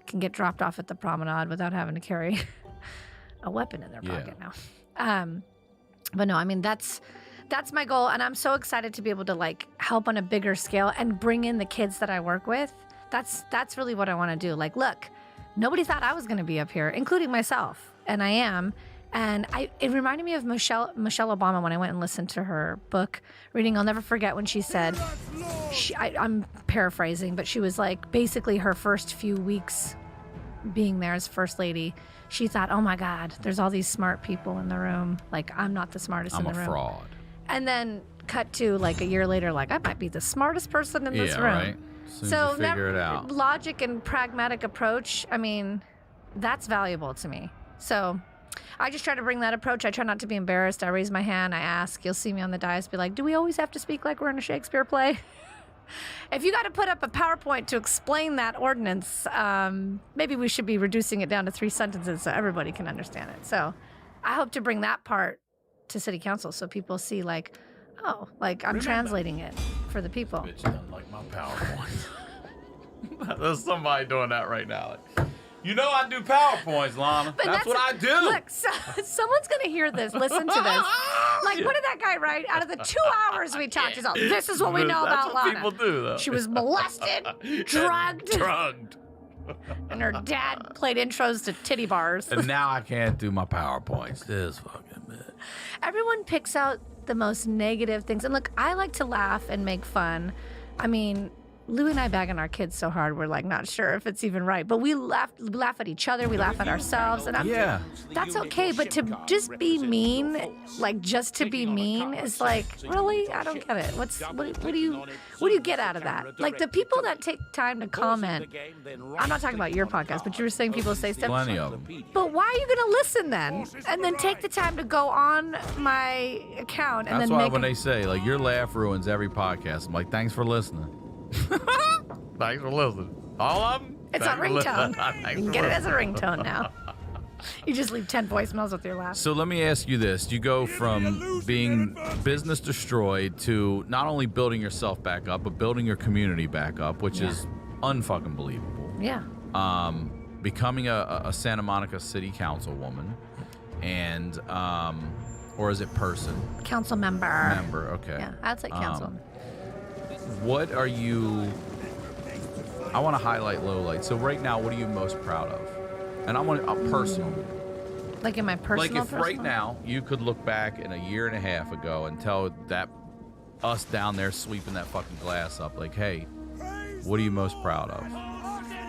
can get dropped off at the promenade without having to carry a weapon in their pocket now. But no, I mean that's my goal, and I'm so excited to be able to help on a bigger scale and bring in the kids that I work with. That's really what I want to do. Look, nobody thought I was going to be up here, including myself, and I am. And it reminded me of Michelle Obama when I went and listened to her book reading. I'll never forget when she said, I'm paraphrasing, but she was basically her first few weeks being there as first lady, she thought, oh my God, there's all these smart people in the room. I'm not the smartest in the room. I'm a fraud. And then cut to a year later, I might be the smartest person in this room. Right. As soon as you figure it out. Logic and pragmatic approach, I mean, that's valuable to me. So I just try to bring that approach. I try not to be embarrassed. I raise my hand. I ask. You'll see me on the dais be like, do we always have to speak like we're in a Shakespeare play? If you got to put up a PowerPoint to explain that ordinance, maybe we should be reducing it down to 3 sentences so everybody can understand it. So I hope to bring that part to city council so people see I'm translating it for the people. Bitch doesn't like my PowerPoint. There's somebody doing that right now. I do PowerPoints, Lana. That's what I do. Look, someone's going to hear this, listen to this. What did that guy write? Out of the 2 hours we talked, he's like, this is what we know about Lana. That's what people do, though. She was molested, drugged. And her dad played intros to titty bars. And now I can't do my PowerPoints. This fucking bitch. Everyone picks out the most negative things. And look, I like to laugh and make fun. I mean, Lou and I bag on our kids so hard, we're not sure if it's even right. But we laugh at each other, we laugh at ourselves, and that's okay. But to just be mean, just to be mean, is really, I don't get it. What do you get out of that? The people that take time to comment. I'm not talking about your podcast, but you were saying people say stuff. Plenty of them. But why are you going to listen then, and then take the time to go on my account and That's then why make when they say your laugh ruins every podcast, I'm like, thanks for listening. Thanks for listening. All of them? It's a ringtone. You can get it as a ringtone now. You just leave 10 voicemails with your laugh. So let me ask you this. You go from being business destroyed to not only building yourself back up, but building your community back up, which is unfucking believable. Yeah. Becoming a Santa Monica City Councilwoman and, or is it person? Council member. Member, okay. Yeah, I'd say council. What are you... I want to highlight lowlights. So right now, what are you most proud of? And I want personal. In my personal. If right now you could look back in a year and a half ago and tell us down there sweeping that fucking glass up, hey, what are you most proud of?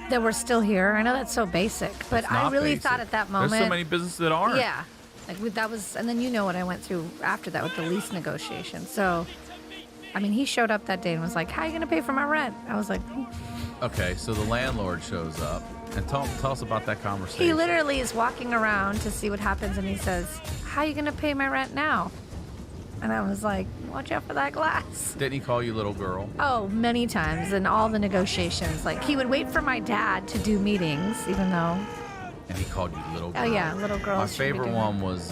That we're still here. I know that's so basic, but I really thought at that moment. There's so many businesses that aren't. Yeah, that was, and then what I went through after that with the lease negotiation. So, I mean, he showed up that day and was like, "How are you gonna pay for my rent?" I was like, Okay, so the landlord shows up. And tell us about that conversation. He literally is walking around to see what happens, and he says, "How are you going to pay my rent now?" And I was like, "Watch out for that glass." Didn't he call you little girl? Oh, many times in all the negotiations. He would wait for my dad to do meetings, even though. And he called you little girl. Oh yeah, little girl. My favorite one was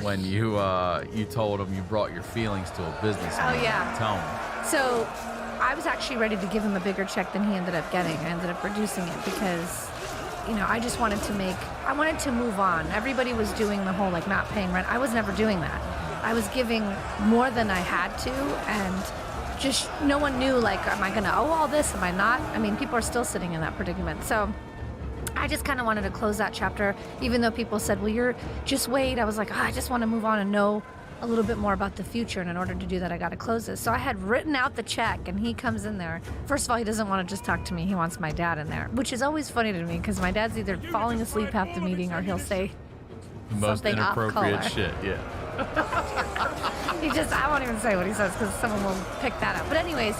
when you told him you brought your feelings to a business meeting. Oh yeah. Tell me. So I was actually ready to give him a bigger check than he ended up getting. I ended up reducing it because, I just wanted to move on. Everybody was doing the whole not paying rent. I was never doing that. I was giving more than I had to, and just no one knew am I going to owe all this? Am I not? I mean, people are still sitting in that predicament. So I I just kind of wanted to close that chapter, even though people said, well, just wait. I was like, I just want to move on and know a little bit more about the future. And in order to do that, I got to close this. So I had written out the check, and he comes in there. First of all, he doesn't want to just talk to me. He wants my dad in there, which is always funny to me because my dad's either falling asleep half the meeting or he'll say The most something off inappropriate color. shit, yeah. I won't even say what he says because someone will pick that up. But anyways,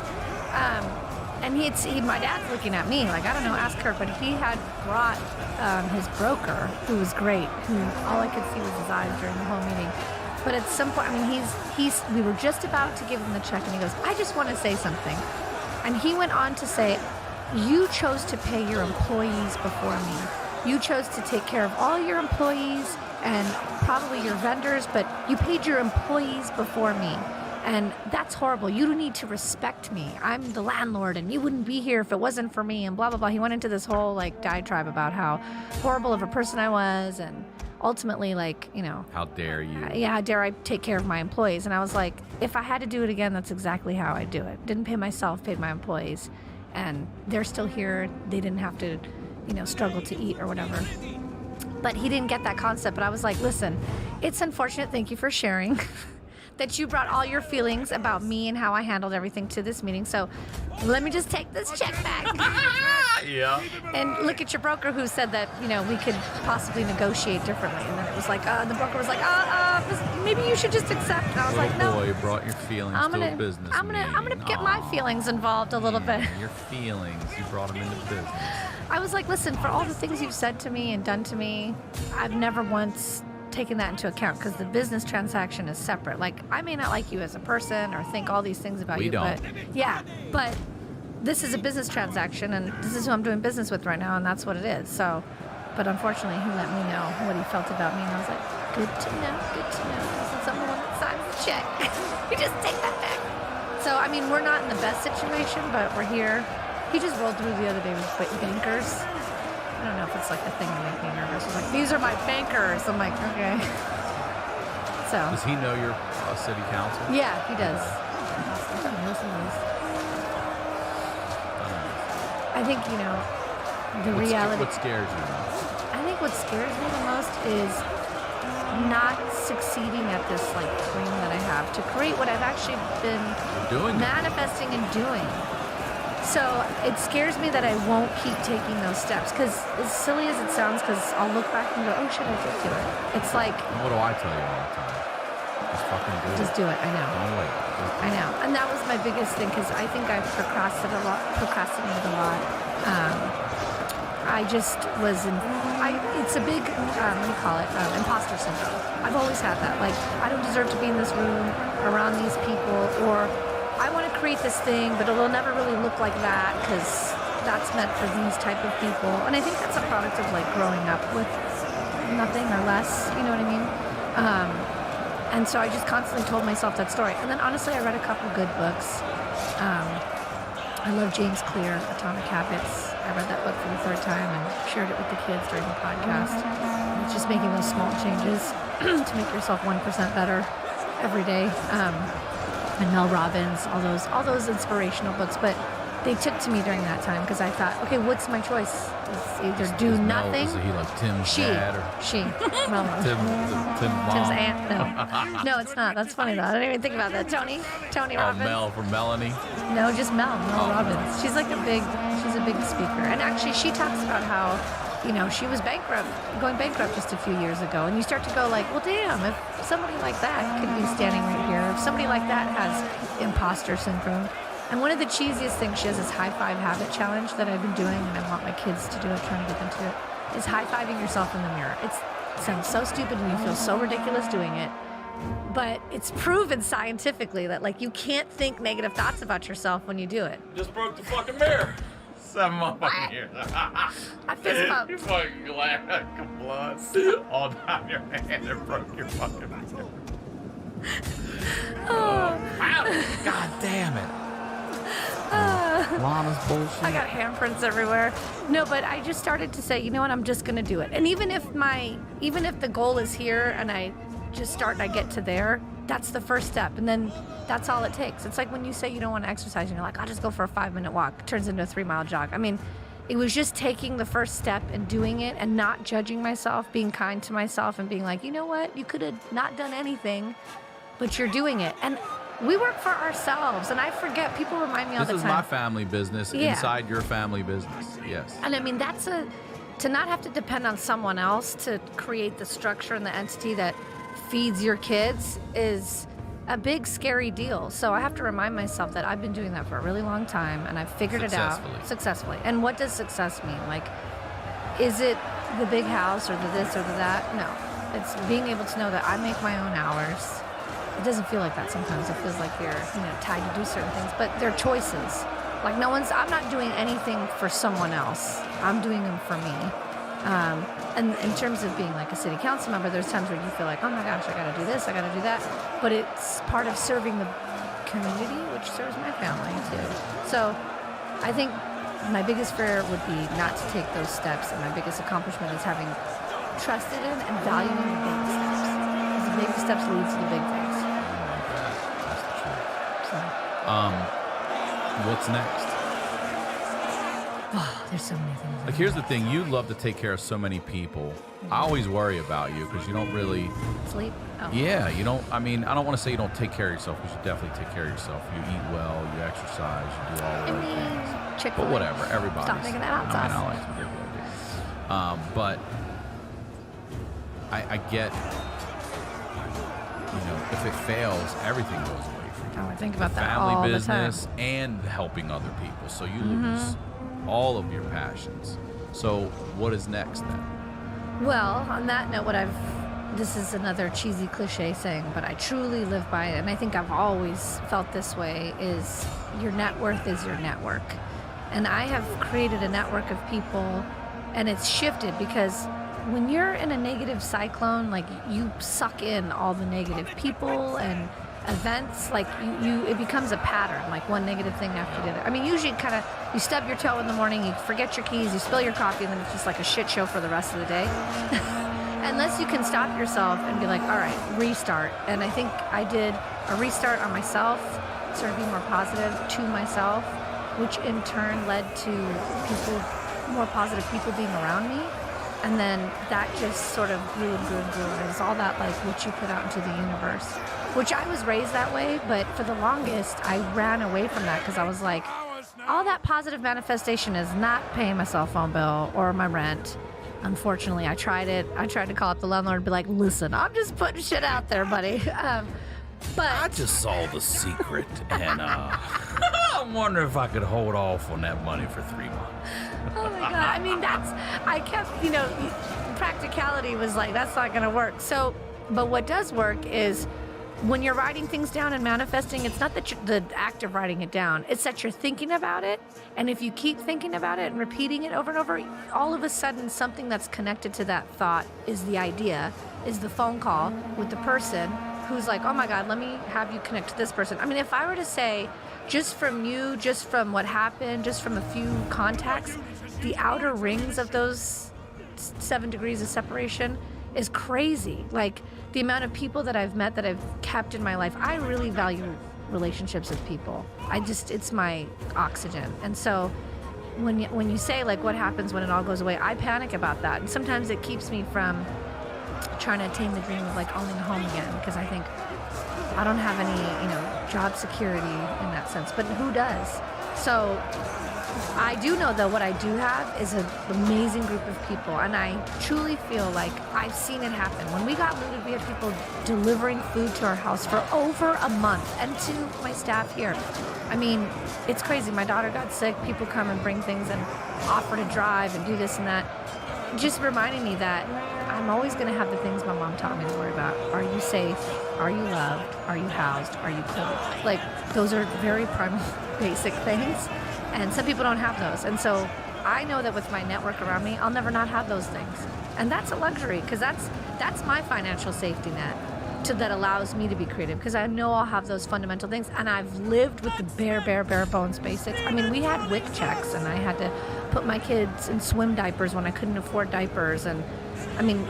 and my dad's looking at me like, I don't know, ask her. But he had brought his broker, who was great, who all I could see was his eyes during the whole meeting. But at some point, I mean, we were just about to give him the check, and he goes, I just want to say something. And he went on to say, you chose to pay your employees before me. You chose to take care of all your employees and probably your vendors, but you paid your employees before me. And that's horrible. You need to respect me. I'm the landlord, and you wouldn't be here if it wasn't for me, and blah, blah, blah. He went into this whole, like, diatribe about how horrible of a person I was, and ultimately, like, you know. How dare you? Yeah, how dare I take care of my employees? And I was like, if I had to do it again, that's exactly how I do it. Didn't pay myself, paid my employees. And they're still here. They didn't have to, struggle to eat or whatever. But he didn't get that concept. But I was like, listen, it's unfortunate. Thank you for sharing. That you brought all your feelings about me and how I handled everything to this meeting. So let me just take this check back. Yeah. And look at your broker who said that, we could possibly negotiate differently. And then it was like, the broker was like, maybe you should just accept. And I was like, no. Boy, you brought your feelings to a business I'm gonna get my feelings involved a little bit. Your feelings, you brought them into business. I was like, listen, for all the things you've said to me and done to me, I've never once taking that into account because the business transaction is separate. Like, I may not like you as a person or think all these things about you, don't. but this is a business transaction, and this is who I'm doing business with right now, and that's what it is. So, but unfortunately, he let me know what he felt about me, and I was like, good to know. Since I'm the one that signs the check, you just take that back. So, I mean, we're not in the best situation, but we're here. He just rolled through the other day with bankers. I don't know if it's like a thing to make me nervous. He's like, these are my bankers. I'm like, okay. So. Does he know your city council? Yeah, he does. I know some of these. I think, the reality. What scares you? I think what scares me the most is not succeeding at this like dream that I have to create what I've actually been manifesting and doing. So it scares me that I won't keep taking those steps because as silly as it sounds, because I'll look back and go, oh shit, I did do it. It's like. What do I tell you all the time? Just fucking do it. Just do it. I know. Don't wait. I know. And that was my biggest thing because I think I've procrastinated a lot. I just was it's a big, what do you call it, imposter syndrome. I've always had that. Like, I don't deserve to be in this room around these people, or I want to create this thing, but it'll never really look like that because that's meant for these type of people. And I think that's a product of like growing up with nothing or less, you know what I mean? And so I just constantly told myself that story. And then honestly, I read a couple good books. I love James Clear, Atomic Habits. I read that book for the third time and shared it with the kids during the podcast. And it's just making those small changes to make yourself 1% better every day. And Mel Robbins, all those inspirational books. But they took to me during that time because I thought, okay, what's my choice? It's either do nothing. Is he like Tim's dad? Mel Tim's mom? Tim's aunt? No, it's not. That's funny though. I didn't even think about that. Tony Robbins. Mel for Melanie? No, just Mel Robbins. She's like she's a big speaker. And actually she talks about how, she was going bankrupt just a few years ago. And you start to go like, well, damn, if somebody like that could be standing right here, if somebody like that has imposter syndrome. And one of the cheesiest things she has is high five habit challenge that I've been doing, and I want my kids to do it, trying to get them to it, is high fiving yourself in the mirror. It sounds so stupid and you feel so ridiculous doing it, but it's proven scientifically that like you can't think negative thoughts about yourself when you do it. Just broke the fucking mirror. 7 motherfucking years. I fist bumped. You fucking glad blood all down your hand and broke your fucking mirror. God damn it. Lana's bullshit. I got handprints everywhere. No, but I just started to say, you know what, I'm just gonna do it. And even if the goal is here and I just start and I get to there, that's the first step. And then that's all it takes. It's like when you say you don't want to exercise and you're like, I'll just go for a 5-minute walk. It turns into a 3-mile jog. I mean, it was just taking the first step and doing it and not judging myself, being kind to myself and being like, you know what, you could have not done anything, but you're doing it. And we work for ourselves, and I forget, people remind me all the time. This is my family business inside your family business, yes. And I mean, to not have to depend on someone else to create the structure and the entity that feeds your kids is a big, scary deal. So I have to remind myself that I've been doing that for a really long time, and I've figured it out successfully. And what does success mean? Like, is it the big house or the this or the that? No. It's being able to know that I make my own hours. It doesn't feel like that sometimes. It feels like you're, tied to do certain things, but they're choices. Like I'm not doing anything for someone else. I'm doing them for me. And in terms of being like a city council member, there's times where you feel like, oh my gosh, I gotta do this, I gotta do that. But it's part of serving the community, which serves my family too. So I think my biggest fear would be not to take those steps, and my biggest accomplishment is having trusted in and valuing the baby steps. Because the baby steps lead to the big things. What's next? Oh, there's so many things. Like, here's the thing. You love to take care of so many people. I always worry about you because you don't really... Sleep? Oh. Yeah, you don't... I mean, I don't want to say you don't take care of yourself, because you definitely take care of yourself. You eat well, you exercise, you do all the right things. Chick-fil-A. But whatever, everybody's... Stop making that hot sauce. I like some Chick-fil-A. But I get... if it fails, everything goes away. Oh, I think about that all the time. Family business and helping other people. So you lose all of your passions. So what is next then? Well, on that note, this is another cheesy cliche saying, but I truly live by it, and I think I've always felt this way, is your net worth is your network. And I have created a network of people, and it's shifted because when you're in a negative cyclone, like you suck in all the negative people and events, like it becomes a pattern, like one negative thing after the other. I mean, usually you stub your toe in the morning, you forget your keys, you spill your coffee, and then it's just like a shit show for the rest of the day. Unless you can stop yourself and be like, all right, restart. And I think I did a restart on myself, sort of be more positive to myself, which in turn led to more positive people being around me. And then that just sort of grew and grew and grew. And it's all that, like, what you put out into the universe, which I was raised that way. But for the longest, I ran away from that because I was like, all that positive manifestation is not paying my cell phone bill or my rent. Unfortunately, I tried it. I tried to call up the landlord and be like, listen, I'm just putting shit out there, buddy. But I just saw The Secret, and I wonder if I could hold off on that money for 3 months. Oh my God. I mean, I kept, practicality was like, that's not going to work. So, but what does work is when you're writing things down and manifesting, it's not that the act of writing it down, it's that you're thinking about it. And if you keep thinking about it and repeating it over and over, all of a sudden something that's connected to that thought is the idea, is the phone call with the person who's like, oh my God, let me have you connect to this person. I mean, if I were to say, just from you, just from what happened, just from a few contacts, the outer rings of those 7 degrees of separation is crazy. Like, the amount of people that I've met that I've kept in my life, I really value relationships with people. It's my oxygen. And so when you say, like, what happens when it all goes away, I panic about that. And sometimes it keeps me from trying to attain the dream of, like, owning a home again, because I think I don't have any, job security in that sense, but who does? So I do know, though, what I do have is an amazing group of people, and I truly feel like I've seen it happen. When we got looted, we had people delivering food to our house for over a month, and to my staff here. I mean, it's crazy. My daughter got sick. People come and bring things and offer to drive and do this and that. Just reminding me that I'm always going to have the things my mom taught me to worry about. Are you safe? Are you loved? Are you housed? Are you cold? Like, those are very primal, basic things. And some people don't have those. And so I know that with my network around me, I'll never not have those things. And that's a luxury, because that's my financial safety net that allows me to be creative, because I know I'll have those fundamental things. And I've lived with the bare bones basics. I mean, we had WIC checks, and I had to put my kids in swim diapers when I couldn't afford diapers. And I mean,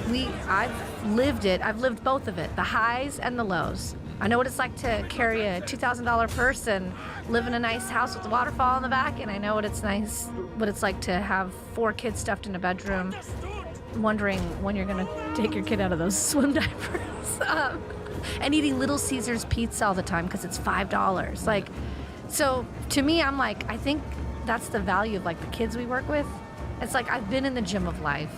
I've lived it. I've lived both of it, the highs and the lows. I know what it's like to carry a $2,000 purse and live in a nice house with a waterfall in the back, and I know what it's like to have 4 kids stuffed in a bedroom, wondering when you're gonna take your kid out of those swim diapers, and eating Little Caesars pizza all the time because it's $5. Like, so to me, I'm like, I think that's the value of like the kids we work with. It's like I've been in the gym of life.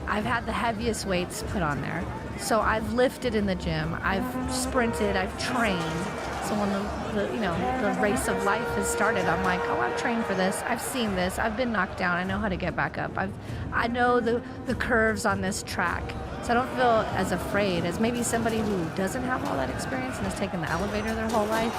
I've had the heaviest weights put on there. So I've lifted in the gym, I've sprinted, I've trained. So when the race of life has started, I'm like, oh, I've trained for this. I've seen this. I've been knocked down. I know how to get back up. I know the curves on this track. So I don't feel as afraid as maybe somebody who doesn't have all that experience and has taken the elevator their whole life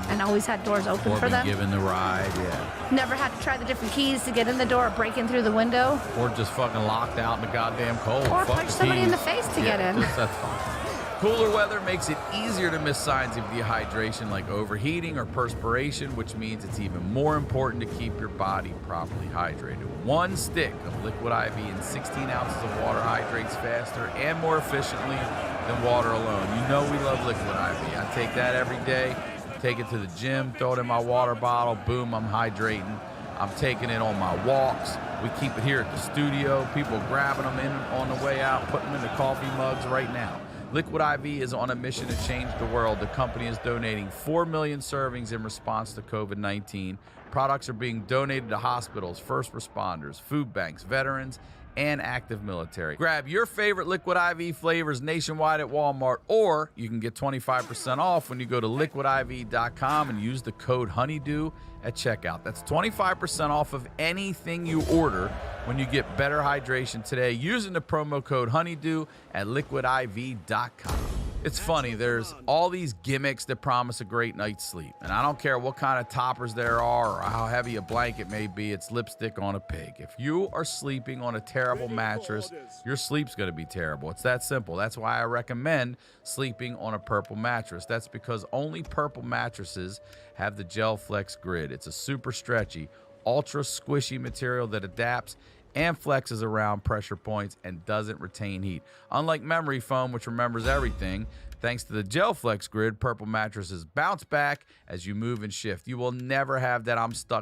and always had doors open Or for been them. given the ride, yeah. Never had to try the different keys to get in the door or break in through the window. Or just fucking locked out in the goddamn cold. Or Fuck punch the somebody in keys. the face to get in. That's fine. Cooler weather makes it easier to miss signs of dehydration like overheating or perspiration, which means it's even more important to keep your body properly hydrated. 1 stick of Liquid IV and 16 ounces of water hydrates faster and more efficiently than water alone. You know we love Liquid IV. I take that every day, take it to the gym, throw it in my water bottle, boom, I'm hydrating. I'm taking it on my walks. We keep it here at the studio. People grabbing them in on the way out, putting them in the coffee mugs right now. Liquid IV is on a mission to change the world. The company is donating 4 million servings in response to COVID-19. Products are being donated to hospitals, first responders, food banks, veterans, and active military. Grab your favorite Liquid IV flavors nationwide at Walmart, or you can get 25% off when you go to liquidiv.com and use the code HONEYDEW at checkout. That's 25% off of anything you order when you get better hydration today using the promo code HONEYDEW at liquidiv.com. It's funny, there's all these gimmicks that promise a great night's sleep. And I don't care what kind of toppers there are or how heavy a blanket may be, it's lipstick on a pig. If you are sleeping on a terrible mattress, your sleep's going to be terrible. It's that simple. That's why I recommend sleeping on a Purple mattress. That's because only Purple mattresses have the Gel Flex Grid. It's a super stretchy, ultra squishy material that adapts and flexes around pressure points and doesn't retain heat. Unlike memory foam, which remembers everything, thanks to the Gel Flex Grid, Purple mattresses bounce back as you move and shift. You will never have that I'm stuck